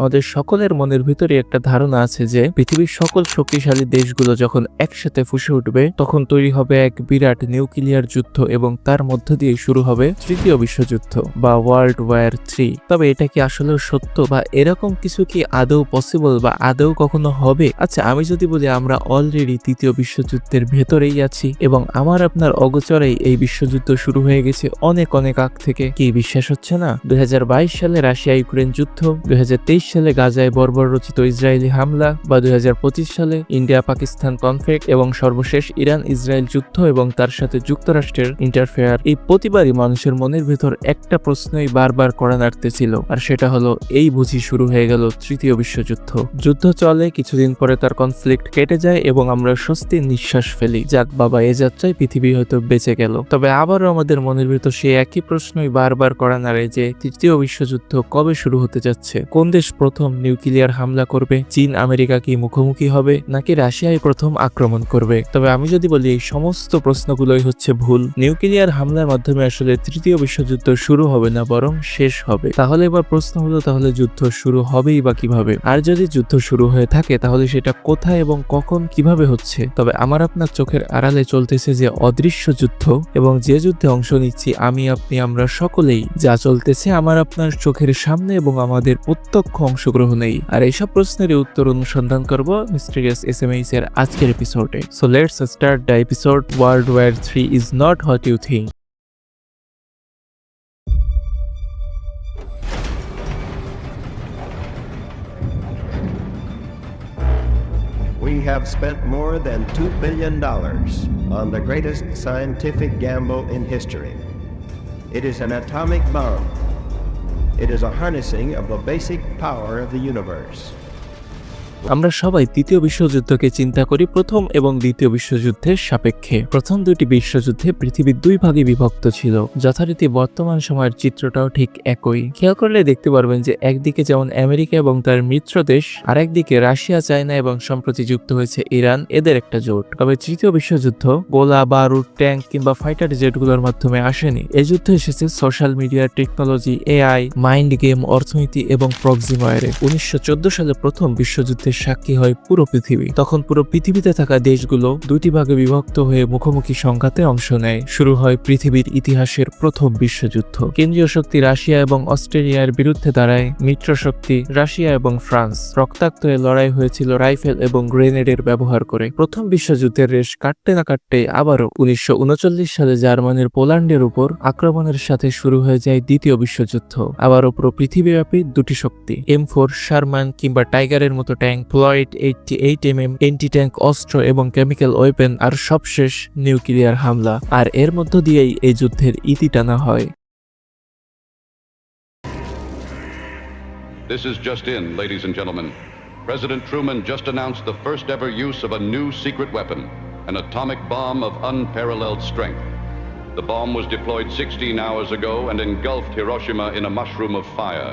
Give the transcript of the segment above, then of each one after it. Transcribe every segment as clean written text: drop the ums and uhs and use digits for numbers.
আমাদের সকলের মনের ভিতরে একটা ধারণা আছে যে পৃথিবীর সকল শক্তিশালী দেশগুলো যখন একসাথে ফুঁসে উঠবে তখন তৈরি হবে এক বিরাট নিউক্লিয়ার যুদ্ধ এবং তার মধ্য দিয়ে শুরু হবে তৃতীয় বিশ্বযুদ্ধ বা ওয়ার্ল্ড ওয়ার 3। তবে এটা কি আসলে সত্য বা এরকম কিছু কি আদৌ পসিবল বা আদৌ কখনো হবে? আচ্ছা, আমি যদি বলি আমরা অলরেডি তৃতীয় বিশ্বযুদ্ধের ভেতরেই আছি এবং আমার আপনার অগোচরেই এই বিশ্বযুদ্ধ শুরু হয়ে গেছে অনেক অনেক আগ থেকে, কি বিশ্বাস হচ্ছে না? 2022 সালে রাশিয়া ইউক্রেন যুদ্ধ, 2023 সালে গাজায় বর্বর রচিত ইসরায়েলি হামলা, বা 2025 সালে ইন্ডিয়া পাকিস্তান কনফ্লিক্ট এবং সর্বশেষ ইরান ইসরায়েল যুদ্ধ এবং তার সাথে যুক্তরাষ্ট্রের ইন্টারফেয়ার। এই প্রতিবারই মানুষের মনের ভেতর একটা প্রশ্নই বারবার কড়া নাড়তেছিল, আর সেটা হলো এই বুঝি শুরু হয়ে গেল তৃতীয় বিশ্বযুদ্ধ। যুদ্ধ চলে, কিছুদিন পরে তার কনফ্লিক্ট কেটে যায় এবং আমরা স্বস্তির নিঃশ্বাস ফেলি, যাক বাবা এ যাত্রায় পৃথিবী হয়তো বেঁচে গেল। তবে আবারও আমাদের মনের ভেতর সেই একই প্রশ্নই বারবার কড়া নাড়ে যে তৃতীয় বিশ্বযুদ্ধ কবে শুরু হতে যাচ্ছে? কোন দেশ প্রথম নিউক্লিয়ার হামলা করবে? চীন আমেরিকা কি মুখোমুখি হবে, নাকি রাশিয়াই প্রথম আক্রমণ করবে? তবে আমি যদি বলি এই সমস্ত প্রশ্নগুলোই হচ্ছে ভুল। নিউক্লিয়ার হামলার মাধ্যমে আসলে তৃতীয় বিশ্বযুদ্ধ শুরু হবে না, বরং শেষ হবে। তাহলে এবার প্রশ্ন হলো, তাহলে যুদ্ধ শুরু হবেই বা কিভাবে? আর যদি যুদ্ধ শুরু হয়ে থাকে তাহলে সেটা কোথায় এবং কখন কিভাবে হচ্ছে? তবে আমার আপনার চোখের আড়ালে চলতেছে যে অদৃশ্য যুদ্ধ, এবং যে যুদ্ধে অংশ নিচ্ছি আমি আপনি আমরা সকলেই, যা চলতেছে আমার আপনার চোখের সামনে এবং আমাদের প্রত্যক্ষ অংশগ্রহণেই। আর এইসব প্রশ্নের উত্তর অনুসন্ধান করব মিস্টেরিয়াস এসএমএইচ এর আজকের এপিসোডে। So let's start the episode. World war 3 is not what you think. We have spent more than $2 billion on the greatest scientific gamble in history. It is an atomic bomb. It is a harnessing of the basic power of the universe. আমরা সবাই তৃতীয় বিশ্বযুদ্ধকে চিন্তা করি প্রথম এবং দ্বিতীয় বিশ্বযুদ্ধের সাপেক্ষে। প্রথম দুটি বিশ্বযুদ্ধে পৃথিবী দুই ভাগে বিভক্ত ছিল, যথারীতি বর্তমান সময়ের চিত্রটাও ঠিক একই। খেয়াল করলে দেখতে পারবেন যে একদিকে যেমন আমেরিকা এবং তার মিত্র দেশ, আর একদিকে রাশিয়া, চায়না এবং সম্প্রতি যুক্ত হয়েছে ইরান, এদের একটা জোট। তবে তৃতীয় বিশ্বযুদ্ধ গোলা, বারুদ, ট্যাঙ্ক কিংবা ফাইটার জেটগুলোর মাধ্যমে আসেনি। এই যুদ্ধ এসেছে social media, technology, AI, mind game, অর্থনীতি এবং প্রক্সিমায়ারে। 1914 সালে প্রথম বিশ্বযুদ্ধে সাক্ষী হয় পুরো পৃথিবী। তখন পুরো পৃথিবীতে থাকা দেশগুলো দুটি ভাগে বিভক্ত হয়ে মুখোমুখি সংঘাতে অংশ নেয়। শুরু হয় পৃথিবীর ইতিহাসের প্রথম বিশ্বযুদ্ধ। কেন্দ্রীয় শক্তি রাশিয়া এবং অস্ট্রেলিয়ার বিরুদ্ধে দাঁড়ায় মিত্র শক্তি রাশিয়া এবং ফ্রান্স। রক্তাক্ত হয়ে লড়াই হয়েছিল রাইফেল এবং গ্রেনেডের ব্যবহার করে। প্রথম বিশ্বযুদ্ধের রেশ কাটতে না কাটতে আবারও 1939 সালে জার্মানির পোল্যান্ডের উপর আক্রমণের সাথে শুরু হয়ে যায় দ্বিতীয় বিশ্বযুদ্ধ। আবারও পুরো পৃথিবীব্যাপী দুটি শক্তি, M4 শারমান কিংবা টাইগারের মতো tank, Floyd 88mm anti tank অস্ত্র এবং কেমিক্যাল ওয়েপেন, আর সবশেষ নিউক্লিয়ার হামলা। আর এর মধ্য দিয়েই এই যুদ্ধের ইতি টানা হয়। This is just in, ladies and gentlemen. President Truman just announced the first ever use of a new secret weapon, an atomic bomb of unparalleled strength. The bomb was deployed 16 hours ago and engulfed Hiroshima in a mushroom of fire.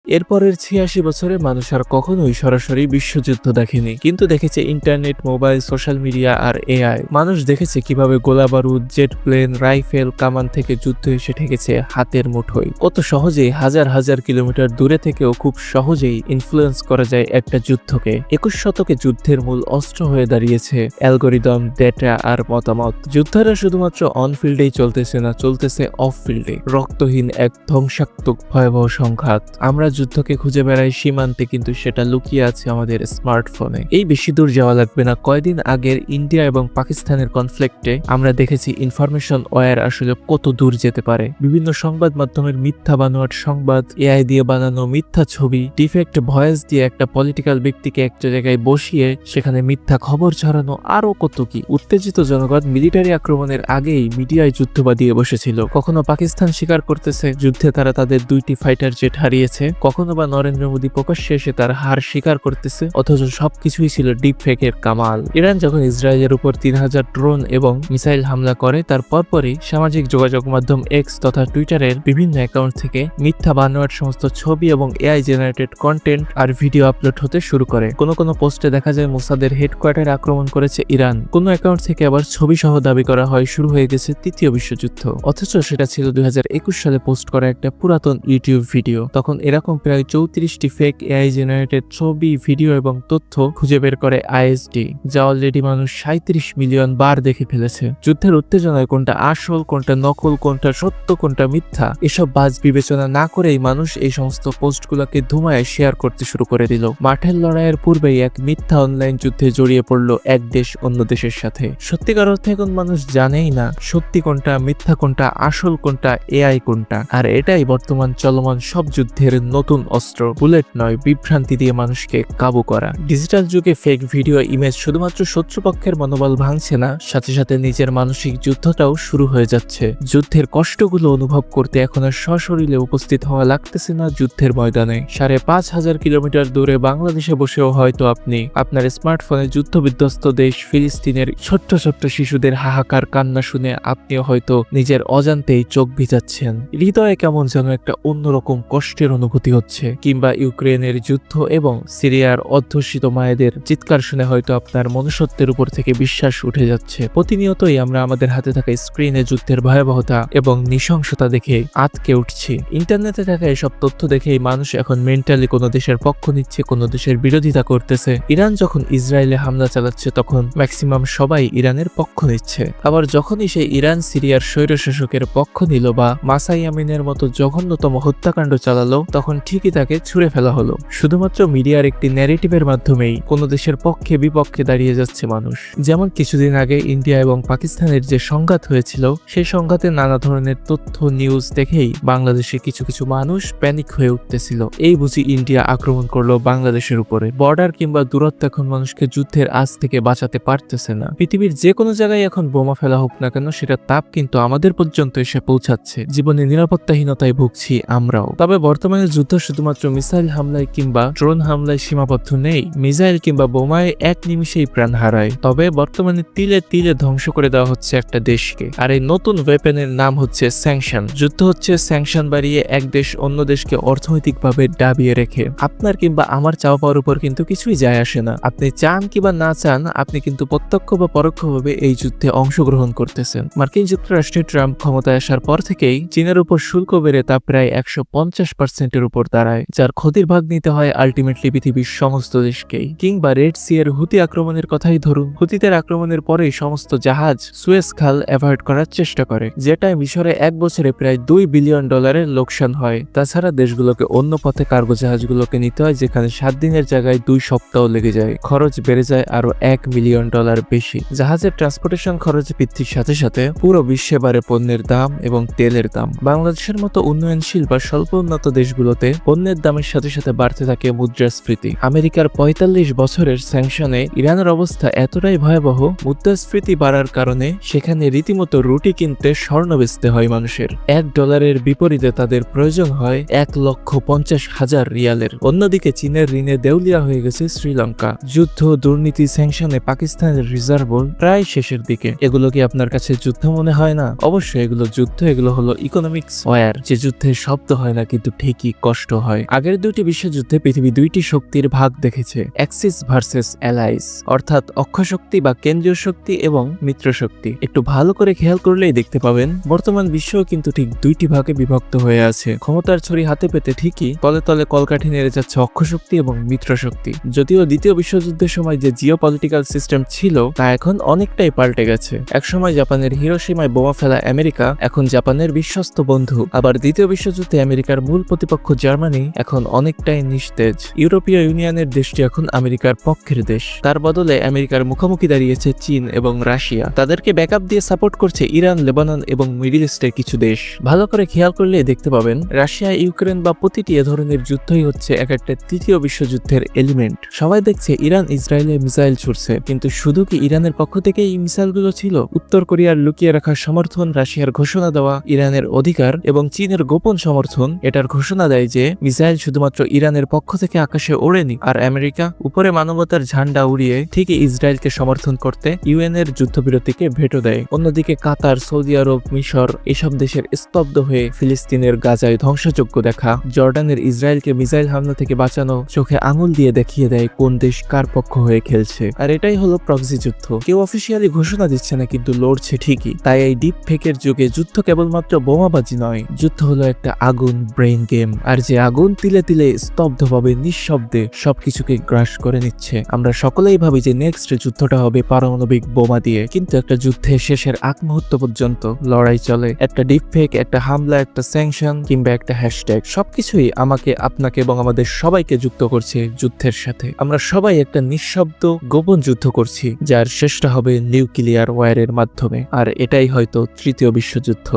এরপরের 86 বছরে মানুষ আর কখনোই সরাসরি বিশ্বযুদ্ধ দেখেনি, কিন্তু দেখেছে internet, mobile, social media আর AI. মানুষ দেখেছে কিভাবে গোলা বারুদ, জেট প্লেন, রাইফেল, কামান থেকে যুদ্ধ এসে ঠেকেছে হাতের মুঠোয়। কত সহজেই হাজার হাজার কিলোমিটার দূরে থেকেও খুব সহজেই ইনফ্লুয়েন্স করা যায় একটা যুদ্ধকে। 21 শতকে যুদ্ধের মূল অস্ত্র হয়ে দাঁড়িয়েছে অ্যালগোরিদম, ডেটা আর মতামত। যুদ্ধটা শুধুমাত্র অন ফিল্ডেই চলতেছে না, চলতেছে অফ ফিল্ডে। রক্তহীন এক ধ্বংসাত্মক ভয়াবহ সংঘাত। আমরা যুদ্ধকে খুঁজে বেড়াই সীমান্তে, কিন্তু সেটা লুকিয়ে আছে আমাদের স্মার্টফোনে। এই বেশি দূর যাওয়া লাগবে না, কয়দিন আগের ইন্ডিয়া এবং পাকিস্তানের কনফ্লিক্টে আমরা দেখেছি ইনফরমেশন ওয়্যার আসলে কত দূর যেতে পারে। বিভিন্ন সংবাদ মাধ্যমের মিথ্যা বানোয়াট সংবাদ, এআই দিয়ে বানানো মিথ্যা ছবি, ডিফেক্ট ভয়েস দিয়ে একটা পলিটিক্যাল ব্যক্তিকে একটা জায়গায় বসিয়ে সেখানে মিথ্যা খবর ছড়ানো, আরো কত কি। উত্তেজিত জনগণ মিলিটারি আক্রমণের আগেই মিডিয়ায় যুদ্ধ বাঁধিয়ে বসেছিল। কখনো পাকিস্তান স্বীকার করতেছে যুদ্ধে তারা তাদের 2টি ফাইটার জেট হারিয়েছে, কখনো বা নরেন্দ্র মোদী প্রকাশ্যে এসে তার হার স্বীকার করতেছে, অথচ সবকিছুই ছিল ডিপ ফেকের কামাল। ইরান যখন ইসরায়েলের উপর 3000 ড্রোন এবং মিসাইল হামলা করে, তার পরপরই সামাজিক যোগাযোগ মাধ্যম এক্স তথা টুইটারের বিভিন্ন অ্যাকাউন্ট থেকে মিথ্যা বানোয়াট সমস্ত ছবি এবং এআই জেনারেটেড কন্টেন্ট আর ভিডিও আপলোড হতে শুরু করে। কোনো পোস্টে দেখা যায় মোসাদের হেডকোয়ার্টারে আক্রমণ করেছে ইরান। কোনো অ্যাকাউন্ট থেকে আবার ছবি সহ দাবি করা হয় শুরু হয়ে গেছে তৃতীয় বিশ্বযুদ্ধ, অথচ সেটা ছিল 2021 সালে পোস্ট করা একটা পুরাতন ইউটিউব ভিডিও। তখন এরকম এরকম প্রায় 34টি ফেক এআই জেনারেটেড ছবি, ভিডিও এবং তথ্য খুঁজে বের করে আইএসডি, যা অলরেডি মানুষ 37 মিলিয়ন বার দেখে ফেলেছে। যুদ্ধের উত্তেজনায় কোনটা আসল, কোনটা নকল, কোনটা সত্য, কোনটা মিথ্যা, এসব বাজ বিবেচনা না করেই মানুষ এই সমস্ত পোস্টগুলোকে ধুমায় শেয়ার করতে শুরু করে দিল। মাঠের লড়াইয়ের পূর্বেই এক মিথ্যা অনলাইন যুদ্ধে জড়িয়ে পড়লো এক দেশ অন্য দেশের সাথে। সত্যিকার অর্থে এখন মানুষ জানেই না সত্যি কোনটা, মিথ্যা কোনটা, আসল কোনটা, এআই কোনটা। আর এটাই বর্তমান চলমান সব যুদ্ধের নতুন অস্ত্র, বুলেট নয়, বিভ্রান্তি দিয়ে মানুষকে কাবু করা। ডিজিটাল যুগে ফেক ভিডিও, ইমেজ শুধুমাত্র শত্রুপক্ষের মনোবল ভাঙছে না, সাথে সাথে নিজের মানসিক যুদ্ধটাও শুরু হয়ে যাচ্ছে। যুদ্ধের কষ্টগুলো অনুভব করতে এখন আর সশরীরে উপস্থিত হওয়া লাগতেছে না যুদ্ধের ময়দানে। 5,500 কিলোমিটার দূরে বাংলাদেশে বসেও হয়তো আপনি আপনার স্মার্টফোনে যুদ্ধবিধ্বস্ত দেশ ফিলিস্তিনের ছোট্ট ছোট্ট শিশুদের হাহাকার কান্না শুনে আপনিও হয়তো নিজের অজান্তেই চোখ ভিজাচ্ছেন। হৃদয়ে কেমন যেন একটা অন্যরকম কষ্টের অনুভূতি হচ্ছে। কিংবা ইউক্রেনের যুদ্ধ এবং সিরিয়ার অধ্যুষিত মায়েদের চিৎকার শুনে হয়তো আপনার মনুষ্যত্বের উপর থেকে বিশ্বাস উঠে যাচ্ছে। প্রতিনিয়তই আমরা আমাদের হাতে থাকা স্ক্রিনে যুদ্ধের ভয়াবহতা এবং নৃশংসতা দেখে আতকে উঠছি। ইন্টারনেটে থাকা এসব তথ্য দেখেই মানুষ এখন মেন্টালি কোনো দেশের পক্ষ নিচ্ছে, কোনো দেশের বিরোধিতা করতেছে। ইরান যখন ইসরায়েলে হামলা চালাচ্ছে তখন ম্যাক্সিমাম সবাই ইরানের পক্ষ নিচ্ছে। আবার যখনই সেই ইরান সিরিয়ার স্বৈরশাসকের পক্ষ নিল বা মাসাই আমিনের মতো জঘন্যতম হত্যাকাণ্ড চালালো, তখন ঠিকই তাকে ছুঁড়ে ফেলা হলো। শুধুমাত্র মিডিয়ার একটি ন্যারেটিভের মাধ্যমেই কোনো দেশের পক্ষে বিপক্ষে দাঁড়িয়ে যাচ্ছে মানুষ। যেমন কিছুদিন আগে ইন্ডিয়া এবং পাকিস্তানের যে সংঘাত হয়েছিল, সেই সংঘাতে নানা ধরনের তথ্য নিউজ দেখেই বাংলাদেশে কিছু কিছু মানুষ প্যানিক হয়ে উঠতেছিল। এই বুঝি ইন্ডিয়া আক্রমণ করলো বাংলাদেশের উপরে। বর্ডার কিংবা দূরত্ব এখন মানুষকে যুদ্ধের আজ থেকে বাঁচাতে পারতেছে না। পৃথিবীর যে কোনো জায়গায় এখন বোমা ফেলা হোক না কেন, সেটার তাপ কিন্তু আমাদের পর্যন্ত এসে পৌঁছাচ্ছে। জীবনে নিরাপত্তাহীনতায় ভুগছি আমরাও। তবে বর্তমানে যুদ্ধ শুধুমাত্র মিসাইল হামলায় কিংবা ড্রোন হামলায় সীমাবদ্ধ নেই। মিসাইল কিংবা বোমায় এক নিমিষেই প্রাণ হারায়। তবে বর্তমানে তিলে তিলে ধ্বংস করে দেওয়া হচ্ছে একটা দেশকে। আর এই নতুন ওয়েপেনের নাম হচ্ছে স্যাংশন। যুদ্ধ হচ্ছে স্যাংশন বাড়িয়ে এক দেশ অন্য দেশকে অর্থনৈতিকভাবে ডাবিয়ে রেখে। আপনার কিংবা আমার চাওয়া পাওয়ার উপর কিন্তু কিছুই যায় আসে না। আপনি চান কিংবা না চান, আপনি কিন্তু প্রত্যক্ষ বা পরোক্ষভাবে এই যুদ্ধে অংশগ্রহণ করতেছেন। মার্কিন যুক্তরাষ্ট্রে ট্রাম্প ক্ষমতায় আসার পর থেকেই চীনের উপর শুল্ক বেড়ে তা প্রায় 150% উপর দাঁড়ায়, যার ক্ষতির ভাগ নিতে হয় আলটিমেটলি পৃথিবীর সমস্ত দেশকেই। কিংবা রেড সি এর হুতি আক্রমণের কথাই ধরুন। হুতিদের আক্রমণের পরেই সমস্ত জাহাজ সুয়েজ খাল অ্যাভয়েড করার চেষ্টা করে, যেটায় মিশরে এক বছরে প্রায় $2 বিলিয়ন লোকসান হয়। তাছাড়া দেশগুলোকে অন্য পথে কার্গো জাহাজগুলোকে নিতে হয়, যেখানে 7 দিনের জায়গায় 2 সপ্তাহ লেগে যায়। খরচ বেড়ে যায় আরো $1 মিলিয়ন বেশি। জাহাজের ট্রান্সপোর্টেশন খরচ বৃদ্ধির সাথে সাথে পুরো বিশ্বে বাড়ে পণ্যের দাম এবং তেলের দাম। বাংলাদেশের মতো উন্নয়নশীল বা স্বল্প উন্নত দেশগুলোতে পণ্যের দামের সাথে সাথে বাড়তে থাকে মুদ্রাস্ফীতি। আমেরিকার 45 বছরের স্যাংশনে ইরানের অবস্থা এতটাই ভয়াবহ, মুদ্রাস্ফীতি বাড়ার কারণে সেখানে রীতিমতো রুটি কিনতে স্বর্ণ বেচতে হয় মানুষের। $1 বিপরীতে তাদের প্রয়োজন হয় 1,50,000 রিয়ালের। অন্যদিকে চীনের ঋণে দেউলিয়া হয়ে গেছে শ্রীলঙ্কা। যুদ্ধ, দুর্নীতি, স্যাংশনে পাকিস্তানের রিজার্ভ প্রায় শেষের দিকে। এগুলো কি আপনার কাছে যুদ্ধ মনে হয় না? অবশ্যই এগুলো যুদ্ধ। এগুলো হলো ইকোনমিক্স ওয়ার, যে যুদ্ধের শব্দ হয় না কিন্তু ঠিকই কষ্ট হয়। আগের দুটি বিশ্বযুদ্ধে পৃথিবী দুইটি শক্তির ভাগ দেখেছে, অ্যাক্সিস ভার্সেস অ্যালাইস, অর্থাৎ অক্ষশক্তি বা কেন্দ্রীয় শক্তি এবং মিত্র শক্তি। একটু ভালো করে খেয়াল করলেই দেখতে পাবেন বর্তমান বিশ্বও কিন্তু ঠিক দুইটি ভাগে বিভক্ত হয়ে আছে। ক্ষমতার ছড়ি হাতে পেতে ঠিকই তলে তলে কলকাঠি নেড়ে যাচ্ছে অক্ষশক্তি এবং মিত্র শক্তি। যদিও দ্বিতীয় বিশ্বযুদ্ধের সময় যে জিওপলিটিক্যাল সিস্টেম ছিল তা এখন অনেকটাই পাল্টে গেছে। একসময় জাপানের হিরোশিমায় বোমা ফেলা আমেরিকা এখন জাপানের বিশ্বস্ত বন্ধু। আবার দ্বিতীয় বিশ্বযুদ্ধে আমেরিকার মূল প্রতিপক্ষ জার্মানি এখন অনেকটাই নিস্তেজ। ইউরোপীয় ইউনিয়নের দেশটি এখন আমেরিকার পক্ষের দেশ। তার বদলে আমেরিকার মুখোমুখি দাঁড়িয়েছে চীন এবং রাশিয়া। তাদেরকে ব্যাকআপ দিয়ে সাপোর্ট করছে ইরান, লেবানন এবং মিডল ইস্টের কিছু দেশ। ভালো করে খেয়াল করলে দেখতে পাবেন রাশিয়া, ইউক্রেন বা প্রতিটি এ ধরনের যুদ্ধই হচ্ছে এক একটা তৃতীয় বিশ্বযুদ্ধের এলিমেন্ট। সবাই দেখছে ইরান ইসরায়েলে মিসাইল ছুড়ছে, কিন্তু শুধু কি ইরানের পক্ষ থেকে এই মিসাইলগুলো ছিল? উত্তর কোরিয়ার লুকিয়ে রাখার সমর্থন, রাশিয়ার ঘোষণা দেওয়া ইরানের অধিকার এবং চীনের গোপন সমর্থন এটার ঘোষণা দেয় যে মিসাইল শুধুমাত্র ইরানের পক্ষ থেকে আকাশে ওড়েনি। আর আমেরিকা উপরে মানবতার ঝান্ডা উড়িয়ে ঠিকই ইসরায়েলকে সমর্থন করতে ইউএন এর যুদ্ধবিরতিকে ভেটো দেয়। অন্যদিকে কাতার, সৌদি আরব, মিশর এসব দেশের স্তব্ধ হয়ে ফিলিস্তিনের গাজায় ধ্বংসযজ্ঞ দেখা, জর্ডানের ইসরায়েলকে মিসাইল হামলা থেকে বাঁচানো, চোখে আঙুল দিয়ে দেখিয়ে দেয় কোন দেশ কার পক্ষ হয়ে খেলছে। আর এটাই হলো প্রক্সি যুদ্ধ। কেউ অফিসিয়ালি ঘোষণা দিচ্ছে না, কিন্তু লড়ছে ঠিকই। তাই এই ডিপ ফেকের যুগে যুদ্ধ কেবলমাত্র বোমাবাজি নয়, যুদ্ধ হলো একটা আগুন ব্রেইন গেম। আর যে আগুন তিলে তিলে স্তব্ধভাবে নিঃশব্দে সবকিছুকে গ্রাস করে নিচ্ছে। আমরা সকলেই ভাবি যে নেক্সট যুদ্ধটা হবে পারমাণবিক বোমা দিয়ে, কিন্তু একটা যুদ্ধের শেষের আগ মুহূর্ত পর্যন্ত লড়াই চলে। একটা ডিপফেক, একটা হামলা, একটা স্যাংশন কিংবা একটা হ্যাশট্যাগ, সবকিছুই আমাকে, আপনাকে এবং আমাদের সবাইকে যুক্ত করছে যুদ্ধের সাথে। আমরা সবাই একটা নিঃশব্দ গোপন যুদ্ধ করছি, যার শেষটা হবে নিউক্লিয়ার ওয়ারের মাধ্যমে। আর এটাই হয়তো তৃতীয় বিশ্বযুদ্ধ।